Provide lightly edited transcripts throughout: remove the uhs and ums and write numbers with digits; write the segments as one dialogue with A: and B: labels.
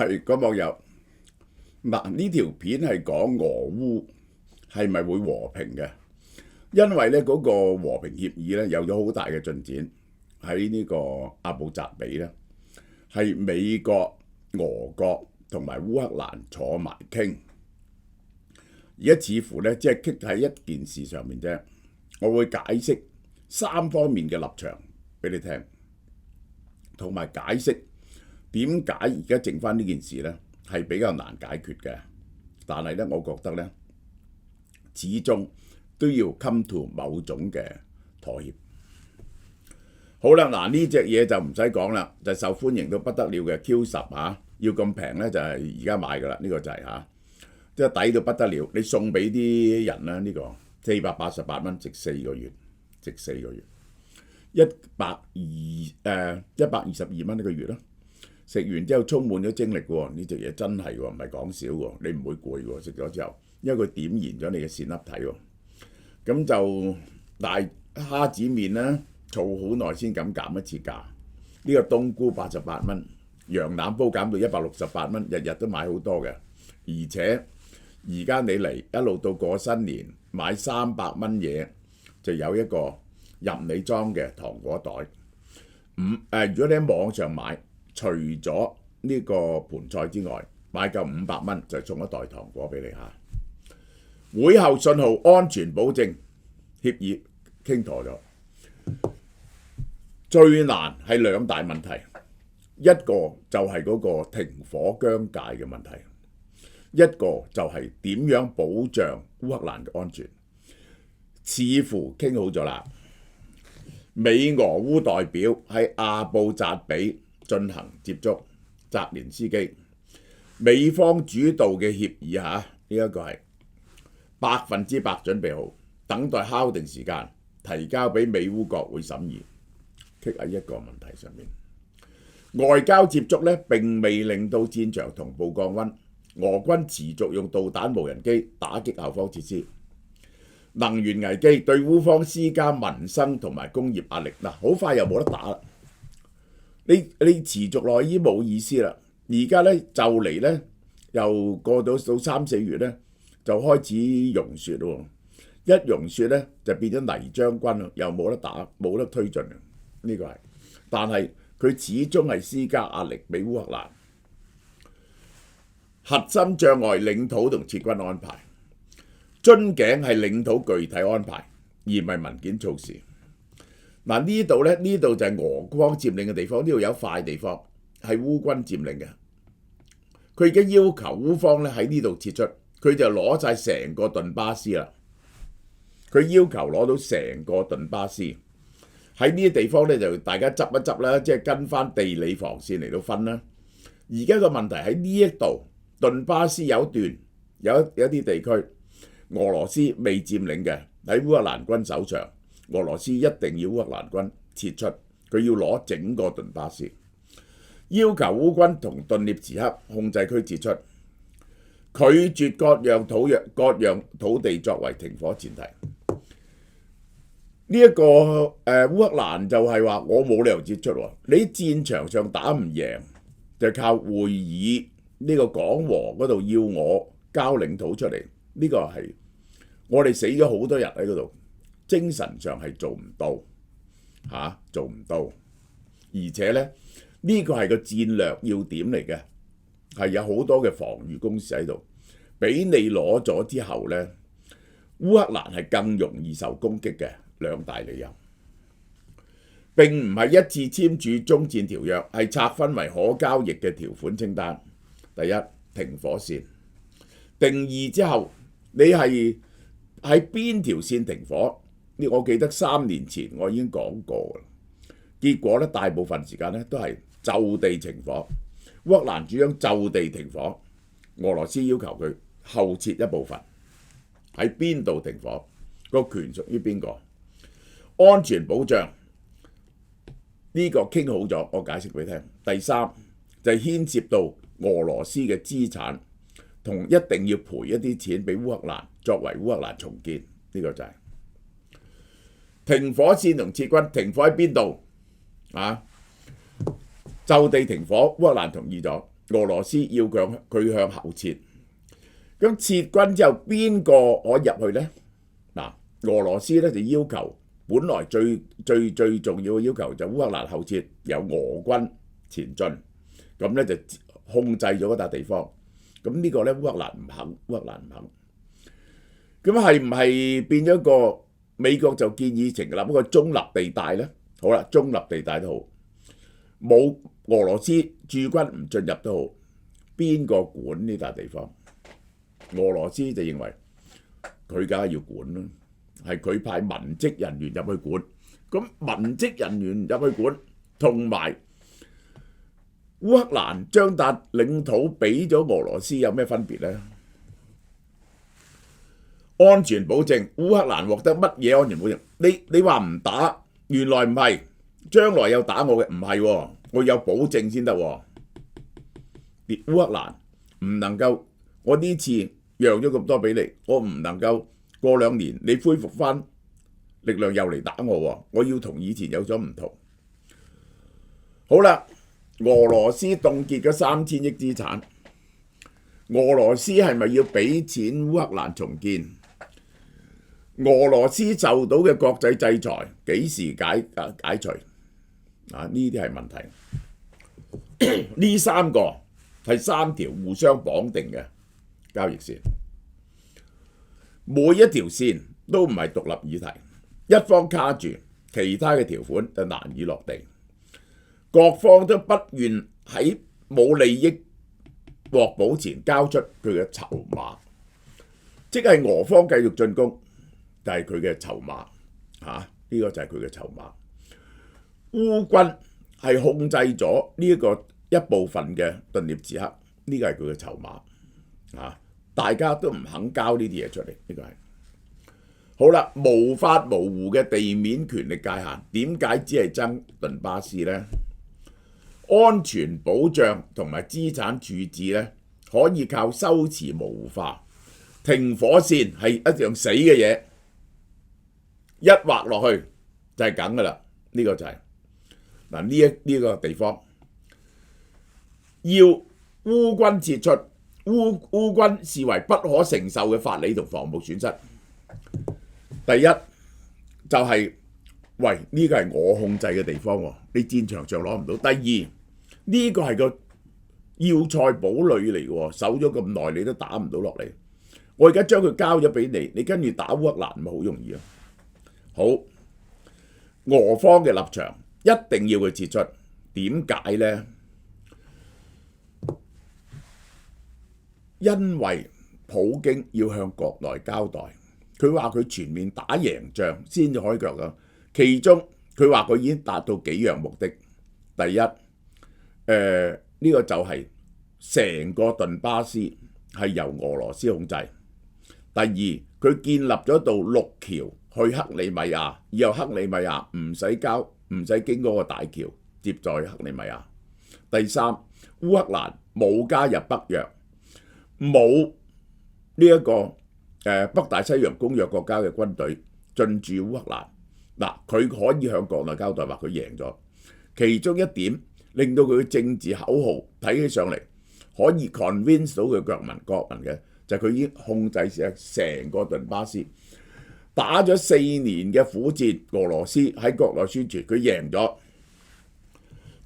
A: 係個網友嗱，呢條片係講俄烏係咪會和平嘅？因為咧嗰個和平協議咧有咗好大嘅進展，喺呢個阿布扎比咧係美國、俄國同埋烏克蘭坐埋傾，而家似乎咧即係棘喺一件事上面啫。我會解釋三方面嘅立場俾你聽，同埋解釋點解而家剩翻呢件事咧係比較難解決嘅。但係咧，我覺得咧始終都要 come to 某種嘅妥協。好啦，嗱呢隻嘢就唔使講啦，就受歡迎到不得了嘅 Q10嚇，要咁平咧就係而家買㗎啦，呢個就係嚇，即係抵到不得了。你送俾啲人咧呢個488蚊，值4個月，值4個月，122蚊一個月咯。食完之後充滿咗精力喎，呢隻嘢真係喎，唔係講笑喎，你唔會攰喎，食咗之後，因為佢點燃咗你嘅線粒體喎。咁就大蝦子麵咧，儲好耐先敢減一次價。呢個冬菇88蚊，羊腩煲減到168蚊，日日都買好多嘅。而且而家你嚟一路到過新年，買300蚊嘢就有一個任你裝嘅糖果袋。如果你喺網上買，除咗呢個盤菜之外，買夠500蚊就送一袋糖果俾你嚇。會後信號安全保證協議傾妥咗，最難係兩大問題，一個就係嗰個停火疆界嘅問題，一個就係點樣保障烏克蘭嘅安全。似乎傾好咗啦，美俄烏代表喺阿布扎比進行接觸，澤連斯基，美方主導嘅協議嚇，呢一個係100%準備好，等待敲定時間提交俾美烏國會審議。棘喺一個問題上面，外交接觸咧並未令到戰場同步降溫，俄軍持續用導彈無人機打擊後方設施。能源危機對烏方施加民生同埋工業壓力，嗱好快又冇得打啦。你持續落去已經冇意思啦。而家咧就嚟咧又過到3-4月咧就開始融雪喎，一融雪咧就變咗泥將軍，又冇得打，冇得推進。呢個係，但係佢始終係施加壓力俾烏克蘭。核心障礙領土同撤軍安排，樽頸係領土具體安排，而唔係文件措辭。嗱呢度咧，呢度就係俄方佔領嘅地方，呢度有一塊地方係烏軍佔領嘅。佢而家要求烏方咧喺呢度撤出，佢就攞晒成個頓巴斯啦。佢要求攞到成個頓巴斯。喺呢啲地方咧就大家執一執啦，即係跟翻地理防線嚟到分啦。而家個問題喺呢一度，頓巴斯有一段有啲地區俄羅斯未佔領嘅，喺烏克蘭軍手上，俄羅斯一定要烏克蘭軍撤出，佢要攞整個頓巴斯，要求烏軍同頓涅茨克控制區撤出，拒絕各樣土地作為停火前提。呢一個烏克蘭就係話我冇理由撤出喎，你戰場上打唔贏，就靠會議呢個講和嗰度要我交領土出嚟，呢個係我哋死咗好多人喺嗰度，精神上係做唔到做唔到，而且咧呢個係個戰略要點嚟嘅，係有好多嘅防禦工事喺度，俾你攞咗之後咧，烏克蘭係更容易受攻擊嘅。兩大理由，並唔係一次簽署終戰條約，係拆分為可交易嘅條款清單。第一，停火線定義之後，你係喺邊條線停火？我記得3年前我已經講過啦。結果咧，大部分時間咧都係就地停火。烏克蘭主張就地停火，俄羅斯要求佢後撤一部分。喺邊度停火？個權屬於邊個？安全保障呢個傾好咗，我解釋俾你聽。第三就係牽涉到俄羅斯嘅資產，同一定要賠一啲錢俾烏克蘭，作為烏克蘭重建。呢個就係停火線同撤軍。停火喺邊度？就地停火，烏克蘭同意咗，俄羅斯要佢向後撤。咁撤軍之後，邊個可以入去呢？嗱，俄羅斯咧就要求，本來最重要嘅要求就烏克蘭後撤，由俄軍前進，咁咧就控制咗嗰笪地方。咁呢個咧烏克蘭唔肯。咁係唔係變咗個美國就建議成立一個中立地帶呢？好啦，中立地帶都好，冇俄羅斯駐軍唔進入都好，邊個管呢笪地方？俄羅斯就認為佢梗係要管啦，係佢派文職人員入去管。咁文職人員入去管，同埋烏克蘭將笪領土俾咗俄羅斯有咩分別呢？安全保證，烏克蘭獲得乜嘢安全保證？你話唔打，原來唔係，將來有打我嘅，唔係喎，我有保證先得喎。烏克蘭唔能夠，我呢次讓咗咁多俾你，我唔能夠過2年你恢復翻力量又嚟打我喎，我要同以前有咗唔同。好啦，俄羅斯凍結咗3000億資產，俄羅斯係咪要俾錢烏克蘭重建？俄羅斯受到嘅國際制裁幾時解除？呢啲係問題。呢3個係3條互相綁定嘅交易線，每一條線都唔係獨立議題，一方卡住，其他嘅條款就難以落地。各方都不願喺冇利益獲保前交出佢嘅籌碼，即係俄方繼續進攻，就係佢嘅籌碼。呢個就係佢嘅籌碼。烏軍係控制咗呢一部分嘅頓涅茨克，呢個係佢嘅籌碼。大家都唔肯交呢啲嘢出嚟，呢個係好啦。無法模糊嘅地面權力界限，點解只係爭頓巴斯呢？安全保障同埋資產處置呢，可以靠修辭模糊化。停火線係一樣死嘅嘢，一劃落去就係梗噶啦。呢個就係呢個地方要烏軍撤出，烏軍視為不可承受嘅法理同防務損失。第一就係喂，呢個係我控制嘅地方喎，你戰場上攞唔到。第二呢個係個要塞堡壘嚟嘅，守咗咁耐你都打唔到落嚟。我而家將佢交咗俾你，你跟住打烏克蘭咪好容易啊。好，俄方嘅立場一定要佢撤出，點解呢？因為普京要向國內交代，佢話佢全面打贏仗先至可以腳㗎。其中佢話佢已經達到幾樣目的。第一，呢個就係成個頓巴斯係由俄羅斯控制。第二，佢建立咗道陸橋去克里米亞，以後克里米亞唔使經嗰個大橋接載克里米亞。第三，烏克蘭冇加入北約，冇呢一個北大西洋公約國家嘅軍隊進駐烏克蘭。佢可以向國內交代話佢贏咗。其中一點令到佢嘅政治口號睇起上嚟可以 convince 到佢國民嘅，就係佢已經控制成個頓巴斯，打咗4年嘅苦戰。俄羅斯喺國內宣傳佢贏咗。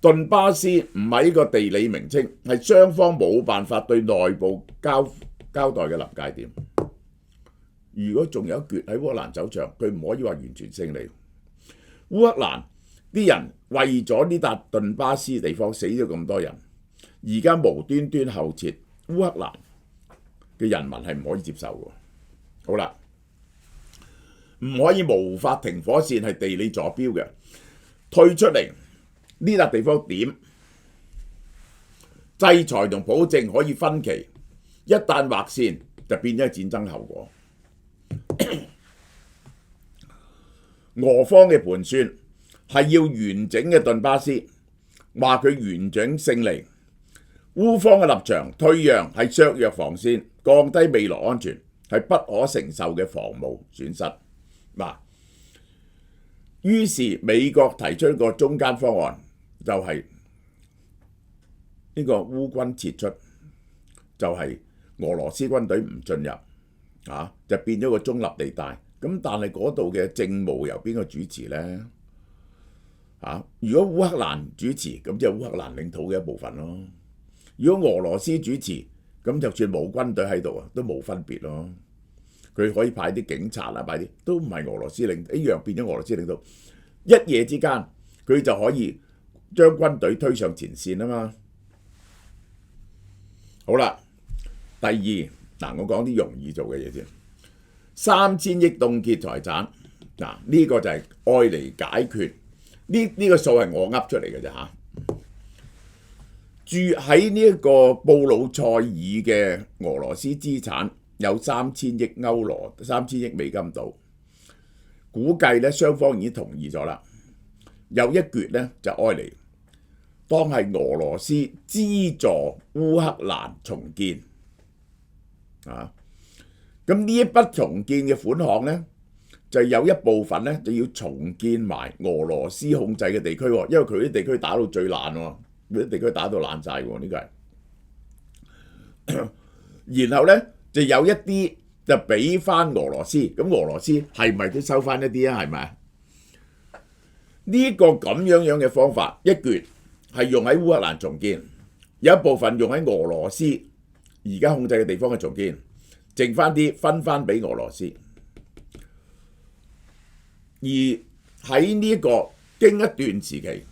A: 頓巴斯唔係一個地理名稱，係雙方冇辦法對內部交代嘅臨界點。如果仲有一橛喺烏克蘭手上，佢唔可以話完全勝利。烏克蘭啲人為咗呢笪頓巴斯地方死咗咁多人，而家無端端後撤，烏克蘭嘅人民係唔可以接受嘅。好啦，唔可以模糊法停火線係地理坐標嘅，退出嚟呢笪地方點？制裁同保證可以分歧，一旦劃線就變咗戰爭後果。俄方嘅盤算係要完整嘅頓巴斯，話佢完整勝利。烏方嘅立場退讓係削弱防線，降低未來安全，係不可承受嘅防務損失。於是美國提出一個中間方案，就係呢個烏軍撤出，就係俄羅斯軍隊唔進入就變咗個中立地帶。咁但係嗰度嘅政務由邊個主持呢？如果烏克蘭主持，咁就烏克蘭領土嘅一部分咯。如果俄羅斯主持，咁就算冇軍隊喺度都冇分別咯。佢可以派啲警察派啲都唔係俄羅斯領土，一樣變咗俄羅斯領土。一夜之間，佢就可以將軍隊推上前線啊嘛。好啦，第二我講啲容易做嘅嘢先。3000億凍結財產，呢個就係愛嚟解決呢個數係我噏出嚟嘅啫嚇。住喺呢一個布魯塞爾嘅俄羅斯資產有3000億歐羅、3000億美金度，估計咧雙方已經同意咗啦。有一橛咧就愛嚟當係俄羅斯資助烏克蘭重建咁呢一筆重建嘅款項咧，就有一部分咧就要重建埋俄羅斯控制嘅地區，因為佢啲地區打到最爛喎，嗰啲地區打到爛晒喎，呢個係。然後咧就有一啲就俾翻俄羅斯，咁俄羅斯係咪都收翻一啲啊？係咪？呢個咁樣嘅方法，一橛係用喺烏克蘭重建，有一部分用喺俄羅斯而家控制嘅地方嘅重建。剩翻啲分翻俾俄羅斯，而喺呢個經一段時期，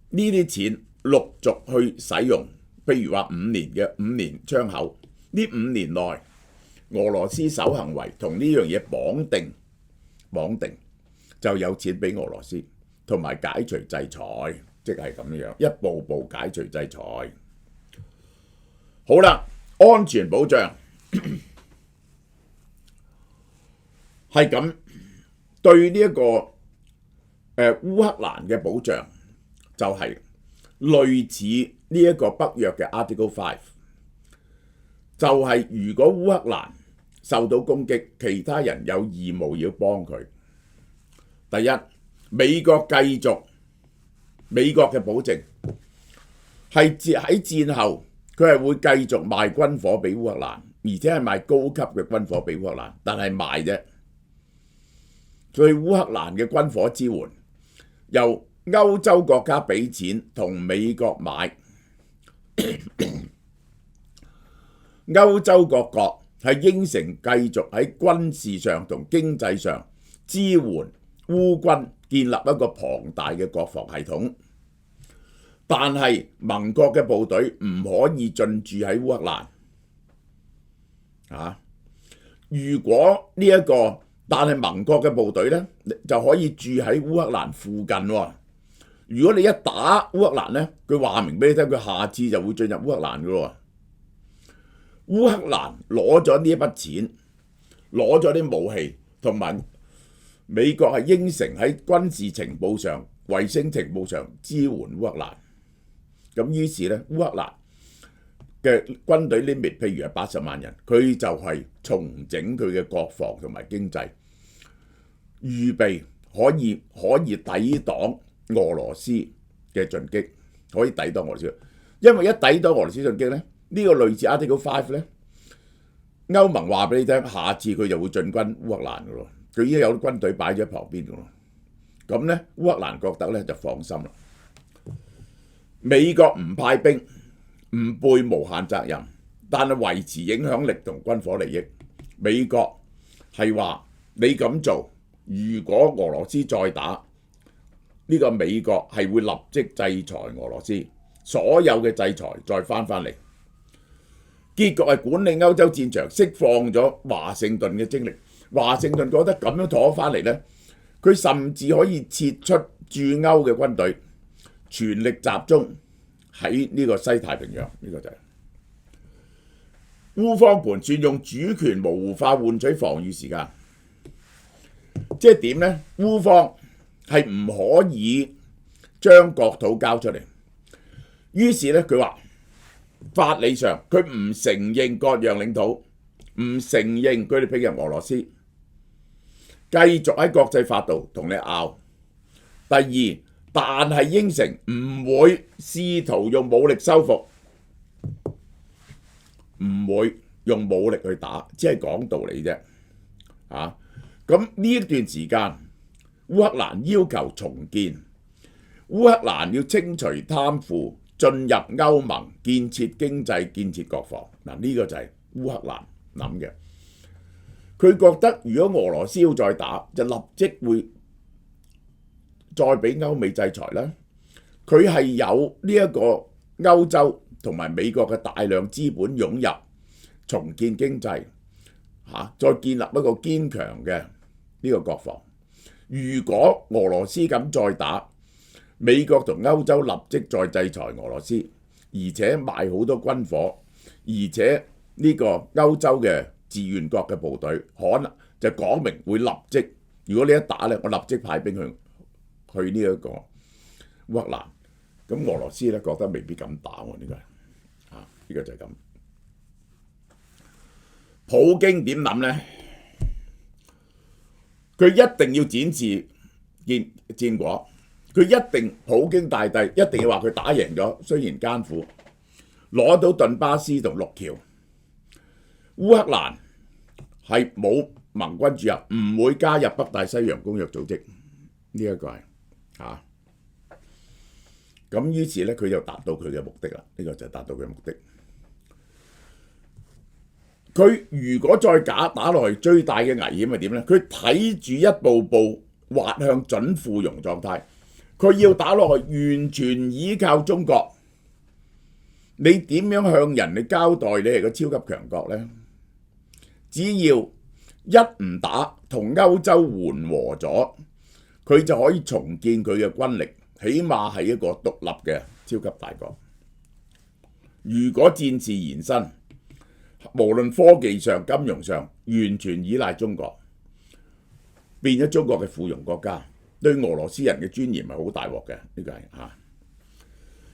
A: 呢啲錢陸續去使用，譬如話5年窗口，呢5年內俄羅斯守行為同呢樣嘢綁定，就有錢俾俄羅斯，同埋解除制裁，即係咁樣一步步解除制裁。好啦。安全保障係咁，對呢一個烏克蘭嘅保障就係類似呢一個北約嘅 Article 5，就係如果烏克蘭受到攻擊，其他人有義務要幫佢。第一，美國嘅保證係喺戰後。佢係會繼續賣軍火俾烏克蘭，而且係賣高級嘅軍火俾烏克蘭，但係賣啫。對烏克蘭嘅軍火支援，由歐洲國家俾錢同美國買，歐洲各國係應承繼續喺軍事上同經濟上支援烏軍，建立一個龐大嘅國防系統。但係盟國嘅部隊唔可以進駐喺烏克蘭如果但係盟國嘅部隊呢，就可以住喺烏克蘭附近如果你一打烏克蘭呢，佢話明俾你聽，佢下次就會進入烏克蘭噶咯。烏克蘭攞咗呢一筆錢，攞咗啲武器，同埋美國係應承喺軍事情報上、衛星情報上支援烏克蘭。咁於是咧，烏克蘭嘅軍隊 limit， 譬如係80萬人，佢就係重整佢嘅國防同埋經濟，預備可以抵擋俄羅斯嘅進擊，可以抵擋俄羅斯。因為一抵擋俄羅斯進擊咧，呢個類似 Article 5咧，歐盟話俾你聽，下次佢就會進軍烏克蘭噶咯，佢已經有軍隊擺咗喺旁邊噶咯。咁咧，烏克蘭覺得咧就放心啦。美國唔派兵，唔背無限責任，但係維持影響力同軍火利益。美國係話你咁做，如果俄羅斯再打，呢個美國係會立即制裁俄羅斯，所有嘅制裁再翻嚟。結局係管理歐洲戰場，釋放咗華盛頓嘅精力。華盛頓覺得咁樣妥翻嚟呢，佢甚至可以撤出駐歐嘅軍隊，全力集中喺呢個西太平洋。呢個就係烏方盤算用主權模糊化換取防禦時間，即係點呢？烏方係唔可以將國土交出嚟，於是咧佢話法理上佢唔承認各樣領土，唔承認佢哋譬如俄羅斯，繼續喺國際法度同你拗。第二但係應承唔會試圖用武力收復，唔會用武力去打，只係講道理啫。咁呢一段時間，烏克蘭要求重建，烏克蘭要清除貪腐，進入歐盟，建設經濟，建設國防。呢個就係烏克蘭諗嘅。佢覺得如果俄羅斯要再打，就立即會再俾歐美制裁啦。佢係有呢一個歐洲同埋美國嘅大量資本湧入，重建經濟，再建立一個堅強嘅呢個國防。如果俄羅斯咁再打，美國同歐洲立即再制裁俄羅斯，而且賣好多軍火，而且呢個歐洲嘅志願國嘅部隊可能就講明會立即，如果你一打咧，我立即派兵去呢一個烏克蘭。咁俄羅斯咧覺得未必敢打喎，呢個就係咁。普京點諗咧？佢一定要展示戰果，佢一定普京大帝一定要話佢打贏咗，雖然艱苦，攞到頓巴斯同6橋。烏克蘭係冇盟軍駐入，唔會加入北大西洋公約組織，呢一個係咁於是咧佢就達到佢嘅目的啦，呢個就達到佢嘅目的。佢如果再打落去，最大嘅危險係點咧？佢睇住一步步滑向準附庸狀態，佢要打落去完全依靠中國。你點樣向人哋交代你係個超級強國咧？只要一唔打，同歐洲緩和咗，佢就可以重建佢嘅軍力，起碼係一個獨立嘅超級大國。如果戰事延伸，無論科技上、金融上，完全依賴中國，變咗中國嘅附庸國家，對俄羅斯人嘅尊嚴係好大鑊嘅。呢個係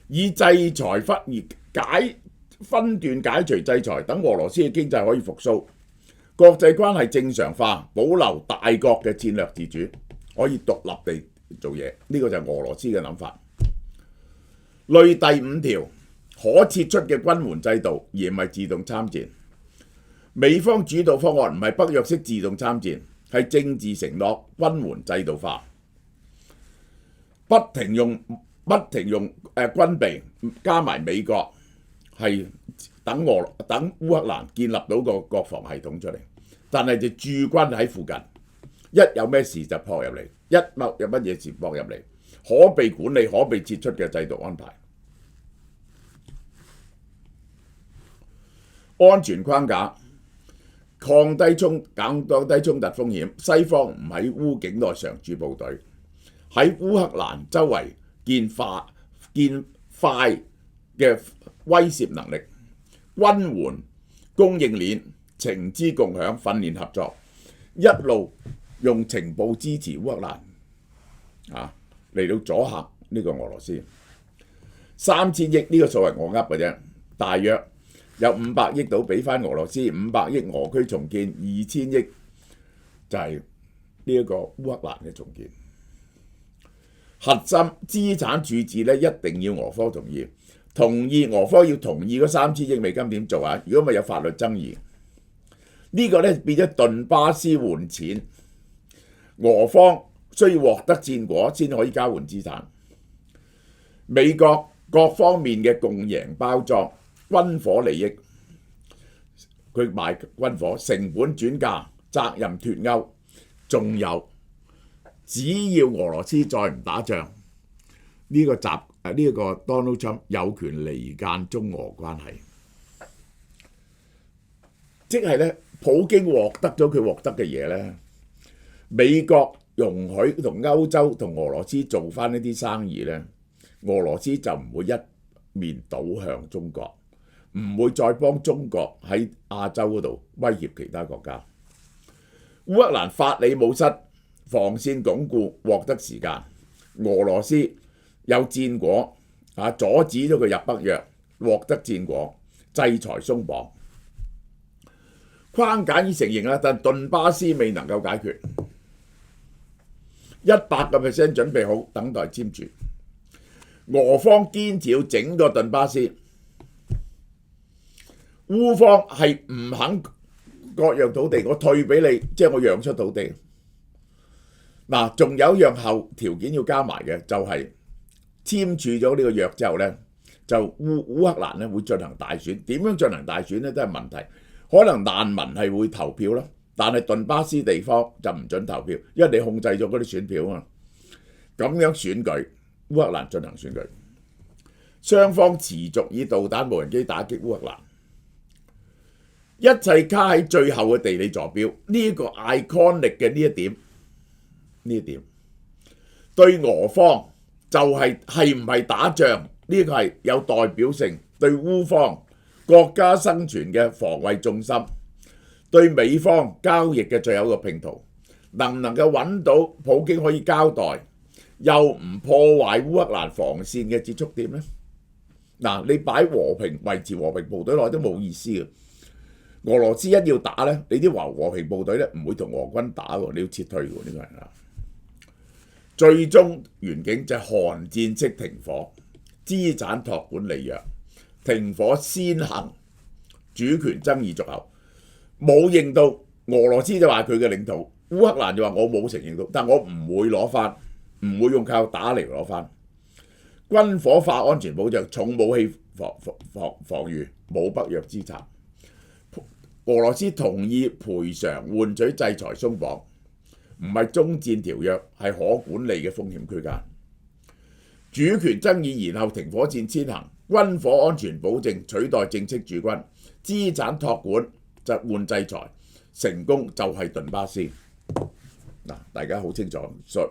A: 以制裁分段解除制裁，等俄羅斯嘅經濟可以復甦，國際關係正常化，保留大國嘅戰略自主，可以獨立地做嘢。呢個就係俄羅斯嘅諗法。類第5條。可撤出嘅軍援制度，而唔係自動參戰。美方主導方案唔係北約式自動參戰，係政治承諾軍援制度化，不停用軍備，加埋美國係等烏克蘭建立到個國防系統出嚟，但係就駐軍喺附近，一有咩事就撲入嚟，有乜嘢事撲入嚟，可被管理、可被撤出嘅制度安排。安全框架，降低衝突風險。西方唔喺烏境內常駐部隊，喺烏克蘭周圍建快嘅威懾能力，軍援、供應鏈、情資共享、訓練合作，一路用情報支持烏克蘭嚟到阻嚇呢個俄羅斯。3000億呢個數係我噏嘅啫，大約。有500億到俾翻俄羅斯，500億俄區重建，2000億就係呢一個烏克蘭嘅重建。核心資產處置咧一定要俄方同意，俄方要同意嗰3000億美金點做啊？如果咪有法律爭議，呢個咧變咗頓巴斯換錢，俄方需要獲得戰果先可以交換資產。美國各方面嘅共贏包裝。軍火利益，佢賣軍火成本轉嫁，責任脫鈎，仲有只要俄羅斯再唔打仗，呢個 Donald Trump 有權離間中俄關係，即係咧普京獲得咗佢獲得嘅嘢咧，美國容許同歐洲同俄羅斯做翻呢啲生意咧，俄羅斯就唔會一面倒向中國。唔會再幫中國喺亞洲嗰度威脅其他國家。烏克蘭法理冇失，防線鞏固，獲得時間。俄羅斯有戰果，阻止咗佢入北約，獲得戰果，制裁鬆綁。框架已承認啦，但頓巴斯未能夠解決，100% 準備好等待簽署。俄方堅持要整個頓巴斯，烏方係唔肯割讓土地，我退俾你，即係我讓出土地。嗱，仲有一樣後條件要加埋嘅，就係簽署咗呢個約之後呢，就烏克蘭咧會進行大選。點樣進行大選呢？都係問題。可能難民係會投票啦，但係頓巴斯地方就唔准投票，因為你控制咗嗰啲選票啊嘛。咁樣選舉，烏克蘭進行選舉，雙方持續以導彈無人機打擊烏克蘭，一切卡喺最後嘅地理坐標。呢個 iconic 嘅呢一點對俄方就係唔係打仗，呢個係有代表性，對烏方國家生存嘅防衛重心，對美方交易嘅最後一個拼圖，能唔能夠揾到普京可以交代，又唔破壞烏克蘭防線嘅接觸點呢？嗱，你擺維持和平部隊落都冇意思嘅。俄羅斯一要打呢，你啲和平部隊咧唔會同俄軍打喎，你要撤退喎，呢個係啊。最終願景就係韓戰式停火，資產託管履約，停火先行，主權爭議續後。冇認到俄羅斯就話佢嘅領土，烏克蘭就話我冇承認到，但我唔會攞翻，唔會用靠打嚟攞翻。軍火化安全保障，重武器防禦，冇北約資產。俄羅斯同意賠償換取制裁鬆綁，唔係終戰條約，係可管理嘅風險區間。主權爭議然後停火線先行，軍火安全保證取代正式駐軍，資產託管就換制裁，成功就係頓巴斯。嗱，大家好清楚，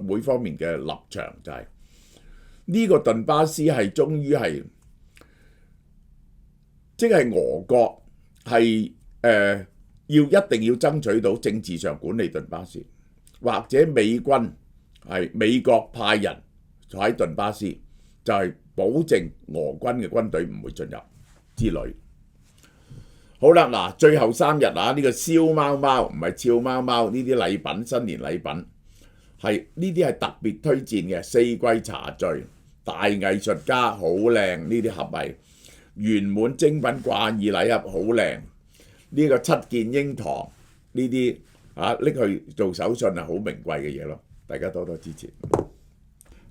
A: 每方面嘅立場就係呢個頓巴斯係終於係，即係俄國係一定要爭取到政治上管理頓巴斯，或者美軍係美國派人就喺頓巴斯，就係保證俄軍嘅軍隊唔會進入之類。好啦，嗱，最後3日啊，呢個燒貓貓唔係俏貓貓，呢啲禮品新年禮品係呢啲係特別推薦嘅4季茶序，大藝術家好靚，呢啲盒係圓滿精品掛耳禮盒好靚。呢個7件櫻桃呢啲拎去做手信係好名貴嘅嘢咯，大家多多支持。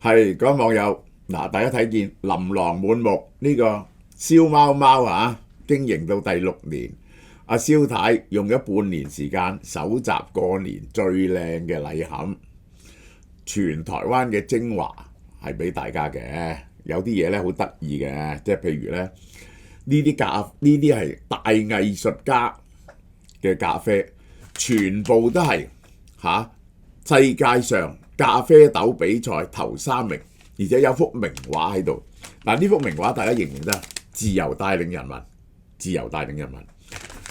A: 係各位網友嗱，大家睇見琳琅滿目呢個燒貓貓經營到第6年，阿蕭太用咗半年時間搜集過年最靚嘅禮盒，全台灣嘅精華係俾大家嘅。有啲嘢咧好得意嘅，即係譬如咧呢啲係大藝術家嘅咖啡，全部都係世界上咖啡豆比賽頭3名，而且有幅名畫喺度。嗱，呢幅名畫大家認唔認得？自由帶領人民，自由帶領人民。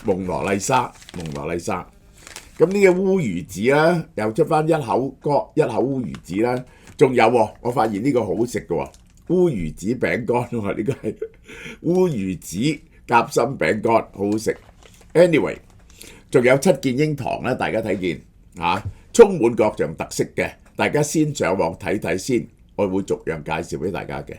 A: 蒙羅麗莎。咁呢個烏魚子啦，又出翻一口烏魚子啦。仲有我發現呢個好食嘅喎，烏魚子餅乾喎，呢個係烏魚子夾心餅乾，好好食。Anyway， 仲有7件櫻桃啦，大家睇見充滿各樣特色嘅，大家先上網睇睇先，我會逐樣介紹俾大家嘅。